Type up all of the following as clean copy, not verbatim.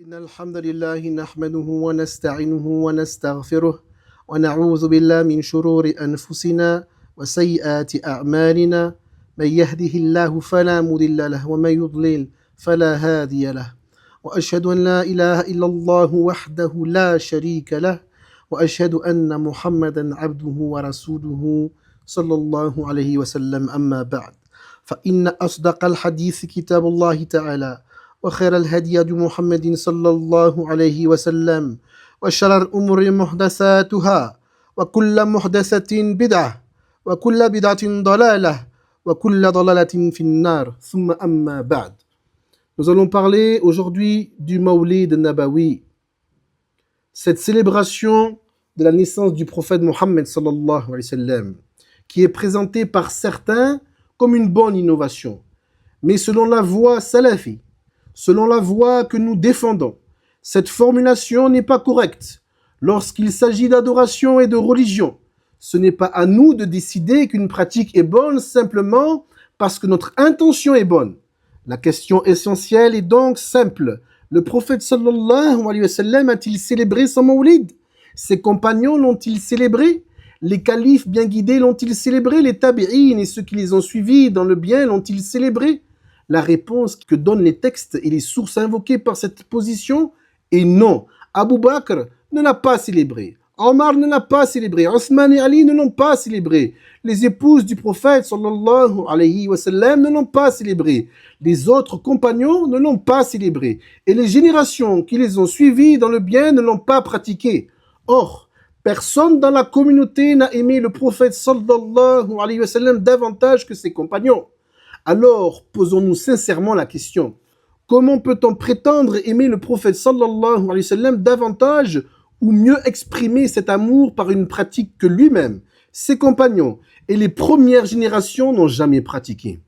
إن الحمد لله نحمده ونستعينه ونستغفره ونعوذ بالله من شرور أنفسنا وسيئات أعمالنا من يهده الله فلا مضل له ومن يضلل فلا هادي له وأشهد أن لا إله إلا الله وحده لا شريك له وأشهد أن محمدا عبده ورسوله صلى الله عليه وسلم أما بعد فإن أصدق الحديث كتاب الله تعالى وخير الهدي هدي محمد صلى الله عليه وسلم وشر الأمور محدثاتها وكل محدثة بدعة وكل بدعة ضلالة وكل ضلالة في النار ثم أما بعد. Nous allons parler aujourd'hui du Mawlid Nabawi, cette célébration de la naissance du prophète Mohammed sallallahu alayhi wa sallam, qui est présentée par certains comme une bonne innovation. Mais selon la voie salafi, selon la voie que nous défendons, cette formulation n'est pas correcte. Lorsqu'il s'agit d'adoration et de religion, ce n'est pas à nous de décider qu'une pratique est bonne simplement parce que notre intention est bonne. La question essentielle est donc simple. Le prophète sallallahu alayhi wa sallam a-t-il célébré son mawlid? Ses compagnons l'ont-ils célébré? Les califes bien guidés l'ont-ils célébré? Les tabi'in et ceux qui les ont suivis dans le bien l'ont-ils célébré? La réponse que donnent les textes et les sources invoquées par cette position est non. Abu Bakr ne l'a pas célébré. Omar ne l'a pas célébré. Othman et Ali ne l'ont pas célébré. Les épouses du prophète sallallahu alayhi wa sallam ne l'ont pas célébré. Les autres compagnons ne l'ont pas célébré. Et les générations qui les ont suivis dans le bien ne l'ont pas pratiqué. Or, personne dans la communauté n'a aimé le prophète sallallahu alayhi wa sallam davantage que ses compagnons. Alors, posons-nous sincèrement la question. Comment peut-on prétendre aimer le prophète sallallahu alayhi wa sallam davantage ou mieux exprimer cet amour par une pratique que lui-même, ses compagnons et les premières générations n'ont jamais pratiquée?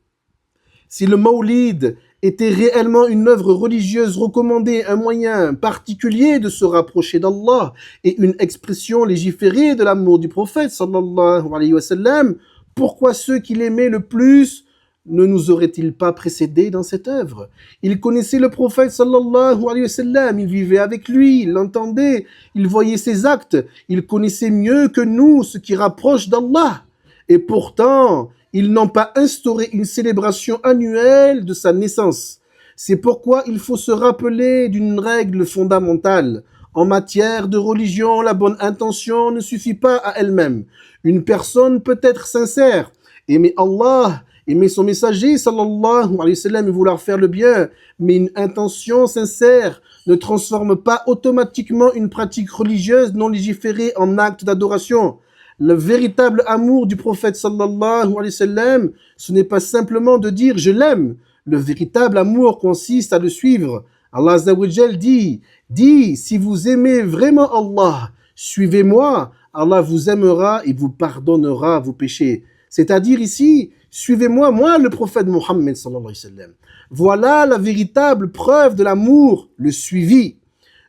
Si le Mawlid était réellement une œuvre religieuse recommandée, un moyen particulier de se rapprocher d'Allah et une expression légiférée de l'amour du prophète sallallahu alayhi wa sallam, pourquoi ceux qui l'aimaient le plus ne nous aurait-il pas précédés dans cette œuvre? Ils connaissaient le prophète sallallahu alayhi wa sallam, ils vivaient avec lui, ils l'entendaient, ils voyaient ses actes, ils connaissaient mieux que nous ce qui rapproche d'Allah. Et pourtant, ils n'ont pas instauré une célébration annuelle de sa naissance. C'est pourquoi il faut se rappeler d'une règle fondamentale. En matière de religion, la bonne intention ne suffit pas à elle-même. Une personne peut être sincère, aimer Allah, aimer son messager sallallahu alayhi wa sallam et vouloir faire le bien, mais une intention sincère ne transforme pas automatiquement une pratique religieuse non légiférée en acte d'adoration. Le véritable amour du prophète sallallahu alayhi wa sallam, ce n'est pas simplement de dire je l'aime. Le véritable amour consiste à le suivre. Allah Azza wa Jal dit si vous aimez vraiment Allah, suivez-moi, Allah vous aimera et vous pardonnera vos péchés. C'est-à-dire ici, suivez-moi, moi le prophète Mohammed sallallahu alayhi wa sallam. Voilà la véritable preuve de l'amour, le suivi.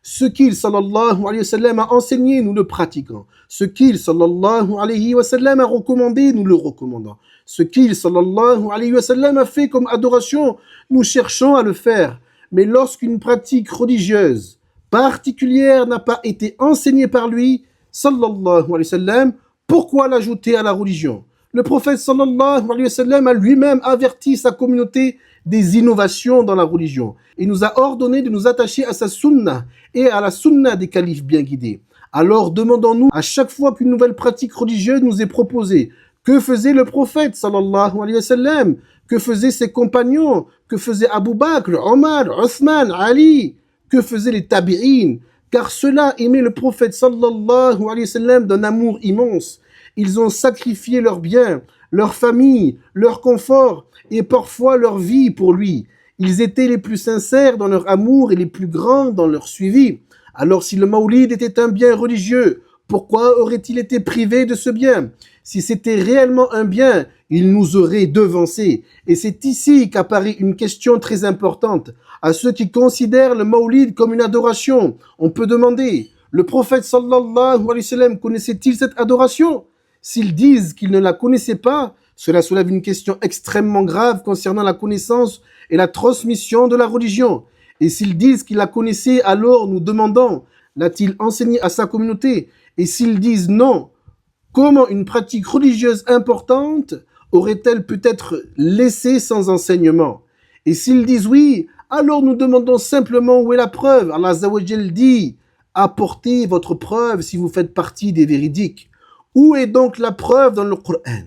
Ce qu'il sallallahu alayhi wa sallam a enseigné, nous le pratiquons. Ce qu'il sallallahu alayhi wa sallam a recommandé, nous le recommandons. Ce qu'il sallallahu alayhi wa sallam a fait comme adoration, nous cherchons à le faire. Mais lorsqu'une pratique religieuse particulière n'a pas été enseignée par lui, sallallahu alayhi wa sallam, pourquoi l'ajouter à la religion? Le prophète sallallahu alayhi wa sallam a lui-même averti sa communauté des innovations dans la religion. Il nous a ordonné de nous attacher à sa sunna et à la sunna des califes bien guidés. Alors demandons-nous à chaque fois qu'une nouvelle pratique religieuse nous est proposée, que faisait le prophète sallallahu alayhi wa sallam? Que faisaient ses compagnons? Que faisait Abu Bakr, Omar, Othman, Ali? Que faisaient les tabi'in? Car ceux-là aimaient le prophète sallallahu alayhi wa sallam d'un amour immense. Ils ont sacrifié leurs biens, leur famille, leur confort et parfois leur vie pour lui. Ils étaient les plus sincères dans leur amour et les plus grands dans leur suivi. Alors si le Mawlid était un bien religieux, pourquoi aurait-il été privé de ce bien? Si c'était réellement un bien, il nous aurait devancés. Et c'est ici qu'apparaît une question très importante. À ceux qui considèrent le Mawlid comme une adoration, on peut demander, le prophète sallallahu alayhi wa sallam connaissait-il cette adoration? S'ils disent qu'ils ne la connaissaient pas, cela soulève une question extrêmement grave concernant la connaissance et la transmission de la religion. Et s'ils disent qu'ils la connaissaient, alors nous demandons, l'a-t-il enseigné à sa communauté? Et s'ils disent non, comment une pratique religieuse importante aurait-elle peut-être laissé sans enseignement? Et s'ils disent oui, alors nous demandons simplement où est la preuve. Allah Azza wa Jal dit, apportez votre preuve si vous faites partie des véridiques. Où est donc la preuve dans le Coran?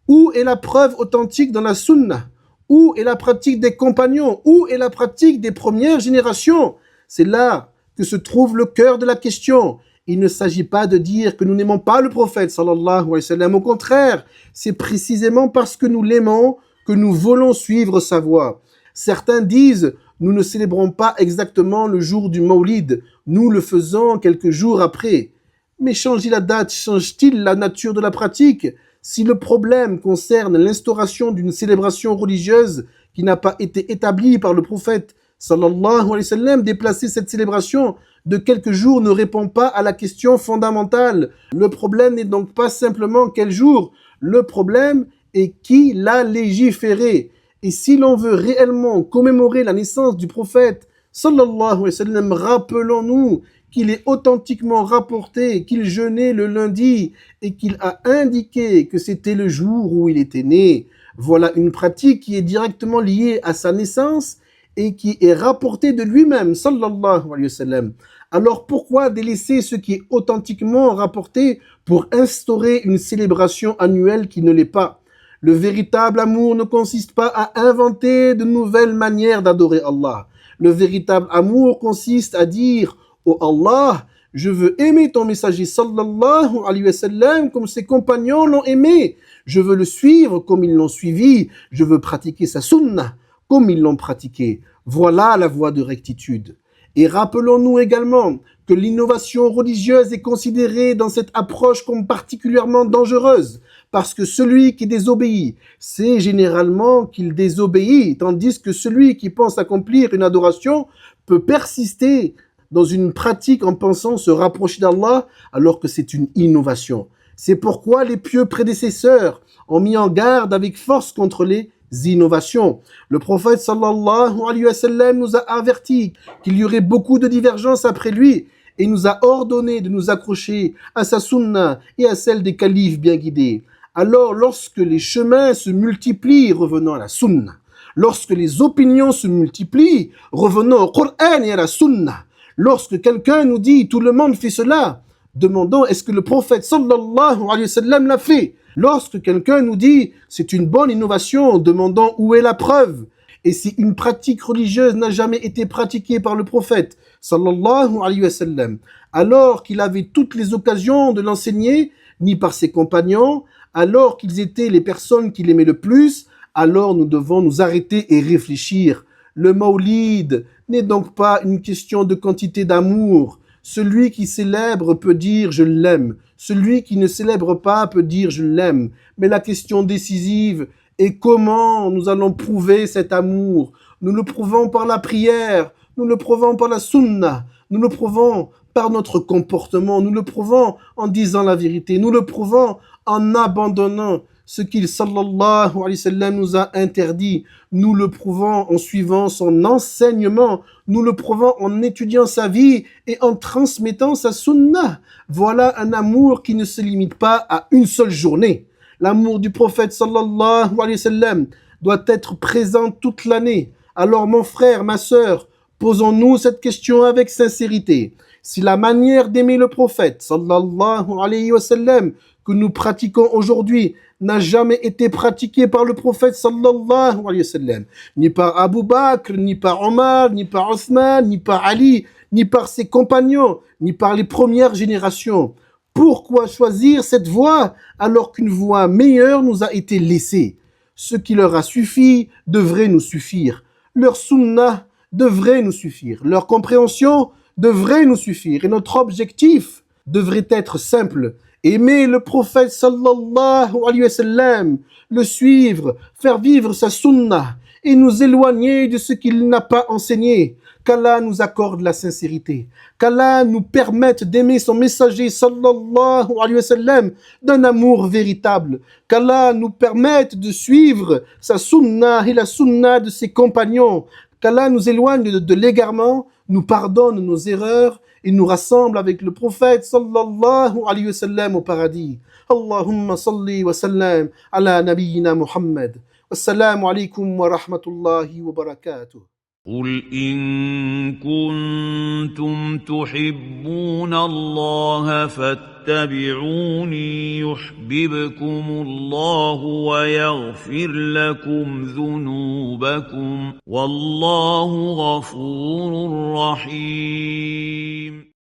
Où est la preuve authentique dans la Sunna? Où est la pratique des compagnons? Où est la pratique des premières générations? C'est là que se trouve le cœur de la question. Il ne s'agit pas de dire que nous n'aimons pas le prophète sallallahu alayhi wa sallam. Au contraire, c'est précisément parce que nous l'aimons que nous voulons suivre sa voie. Certains disent, nous ne célébrons pas exactement le jour du Mawlid, nous le faisons quelques jours après. Mais change-t-il la date, change-t-il la nature de la pratique? Si le problème concerne l'instauration d'une célébration religieuse qui n'a pas été établie par le prophète sallallahu alayhi wa sallam, déplacer cette célébration de quelques jours ne répond pas à la question fondamentale. Le problème n'est donc pas simplement quel jour, le problème est qui l'a légiféré. Et si l'on veut réellement commémorer la naissance du prophète sallallahu alayhi wa sallam, rappelons-nous qu'il est authentiquement rapporté qu'il jeûnait le lundi et qu'il a indiqué que c'était le jour où il était né. Voilà une pratique qui est directement liée à sa naissance et qui est rapportée de lui-même, sallallahu alayhi wa sallam. Alors pourquoi délaisser ce qui est authentiquement rapporté pour instaurer une célébration annuelle qui ne l'est pas? Le véritable amour ne consiste pas à inventer de nouvelles manières d'adorer Allah. Le véritable amour consiste à dire « Oh Allah, je veux aimer ton messager sallallahu alayhi wa sallam comme ses compagnons l'ont aimé. Je veux le suivre comme ils l'ont suivi. Je veux pratiquer sa sunnah comme ils l'ont pratiqué. » Voilà la voie de rectitude. Et rappelons-nous également que l'innovation religieuse est considérée dans cette approche comme particulièrement dangereuse, parce que celui qui désobéit, c'est généralement qu'il désobéit, tandis que celui qui pense accomplir une adoration peut persister dans une pratique en pensant se rapprocher d'Allah, alors que c'est une innovation. C'est pourquoi les pieux prédécesseurs ont mis en garde avec force contre les innovations. Le prophète sallallahu alayhi wa sallam nous a averti qu'il y aurait beaucoup de divergences après lui et nous a ordonné de nous accrocher à sa sunna et à celle des califes bien guidés. Alors lorsque les chemins se multiplient, revenons à la sunna. Lorsque les opinions se multiplient, revenons au Coran et à la sunna. Lorsque quelqu'un nous dit tout le monde fait cela, demandons est-ce que le prophète sallallahu alayhi wa sallam l'a fait? Lorsque quelqu'un nous dit c'est une bonne innovation, demandons où est la preuve. Et si une pratique religieuse n'a jamais été pratiquée par le prophète sallallahu alayhi wa sallam, alors qu'il avait toutes les occasions de l'enseigner, ni par ses compagnons, alors qu'ils étaient les personnes qu'il aimait le plus, alors nous devons nous arrêter et réfléchir. Le Mawlid n'est donc pas une question de quantité d'amour. Celui qui célèbre peut dire je l'aime. Celui qui ne célèbre pas peut dire je l'aime. Mais la question décisive est comment nous allons prouver cet amour. Nous le prouvons par la prière, nous le prouvons par la sunna, nous le prouvons par notre comportement, nous le prouvons en disant la vérité, nous le prouvons en abandonnant ce qu'il sallallahu alayhi wa sallam nous a interdit. Nous le prouvons en suivant son enseignement, nous le prouvons en étudiant sa vie et en transmettant sa sunnah. Voilà un amour qui ne se limite pas à une seule journée. L'amour du prophète sallallahu alayhi wa sallam doit être présent toute l'année. Alors mon frère, ma sœur, posons-nous cette question avec sincérité. Si la manière d'aimer le prophète sallallahu alayhi wa sallam que nous pratiquons aujourd'hui n'a jamais été pratiquée par le prophète sallallahu alayhi wa sallam, ni par Abu Bakr, ni par Omar, ni par Othman, ni par Ali, ni par ses compagnons, ni par les premières générations. Pourquoi choisir cette voie alors qu'une voie meilleure nous a été laissée? Ce qui leur a suffi devrait nous suffire. Leur sunnah devrait nous suffire. Leur compréhension devrait nous suffire. Et notre objectif devrait être simple. Aimer le prophète sallallahu alayhi wa sallam, le suivre, faire vivre sa sunnah et nous éloigner de ce qu'il n'a pas enseigné. Qu'Allah nous accorde la sincérité, qu'Allah nous permette d'aimer son messager sallallahu alayhi wa sallam d'un amour véritable, qu'Allah nous permette de suivre sa sunnah et la sunnah de ses compagnons, qu'Allah nous éloigne de l'égarement, nous pardonne nos erreurs et nous rassemble avec le prophète sallallahu alayhi wa sallam au paradis. Allahumma salli wa sallam ala nabiyyina Muhammad. Wassalamu alaikum wa rahmatullahi wa barakatuh. قل إن كنتم تحبون الله فاتبعوني يحببكم الله ويغفر لكم ذنوبكم والله غفور رحيم